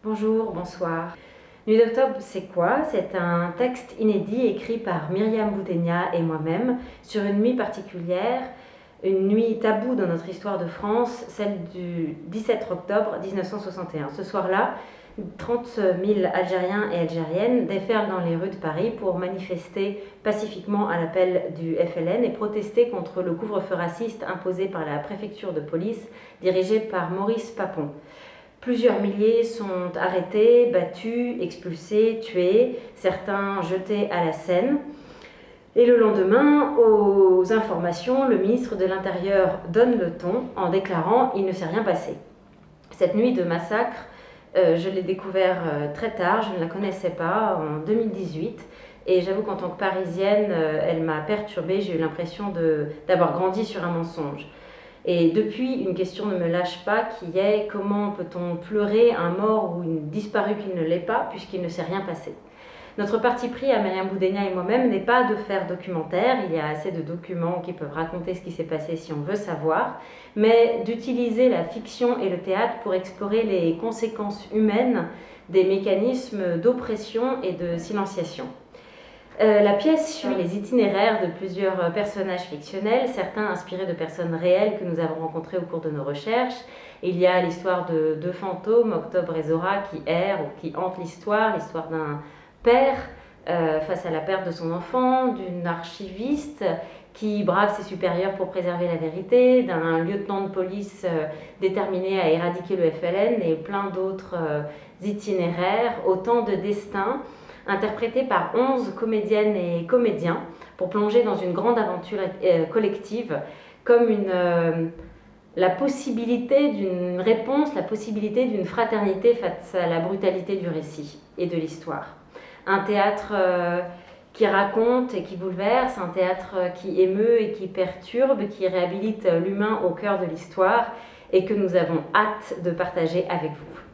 Bonjour, bonsoir. Nuit d'octobre, c'est quoi? C'est un texte inédit écrit par Myriam Boudegna et moi-même sur une nuit particulière, une nuit taboue dans notre histoire de France, celle du 17 octobre 1961. Ce soir-là, 30 000 Algériens et Algériennes déferlent dans les rues de Paris pour manifester pacifiquement à l'appel du FLN et protester contre le couvre-feu raciste imposé par la préfecture de police dirigée par Maurice Papon. Plusieurs milliers sont arrêtés, battus, expulsés, tués, certains jetés à la Seine. Et le lendemain, aux informations, le ministre de l'Intérieur donne le ton en déclarant « il ne s'est rien passé ». Cette nuit de massacre, je l'ai découvert très tard, je ne la connaissais pas, en 2018. Et j'avoue qu'en tant que Parisienne, elle m'a perturbée, j'ai eu l'impression d'avoir grandi sur un mensonge. Et depuis, une question ne me lâche pas qui est comment peut-on pleurer un mort ou une disparu qui ne l'est pas puisqu'il ne s'est rien passé. Notre parti pris à Myriam Boudegna et moi-même n'est pas de faire documentaire, il y a assez de documents qui peuvent raconter ce qui s'est passé si on veut savoir, mais d'utiliser la fiction et le théâtre pour explorer les conséquences humaines des mécanismes d'oppression et de silenciation. La pièce suit les itinéraires de plusieurs personnages fictionnels, certains inspirés de personnes réelles que nous avons rencontrées au cours de nos recherches. Il y a l'histoire de deux fantômes, Octobre et Zora, qui errent ou qui hantent l'histoire d'un père face à la perte de son enfant, d'une archiviste qui brave ses supérieurs pour préserver la vérité, d'un lieutenant de police déterminé à éradiquer le FLN et plein d'autres itinéraires, autant de destins interprété par 11 comédiennes et comédiens pour plonger dans une grande aventure collective comme la possibilité d'une réponse, la possibilité d'une fraternité face à la brutalité du récit et de l'histoire. Un théâtre qui raconte et qui bouleverse, un théâtre qui émeut et qui perturbe, qui réhabilite l'humain au cœur de l'histoire et que nous avons hâte de partager avec vous.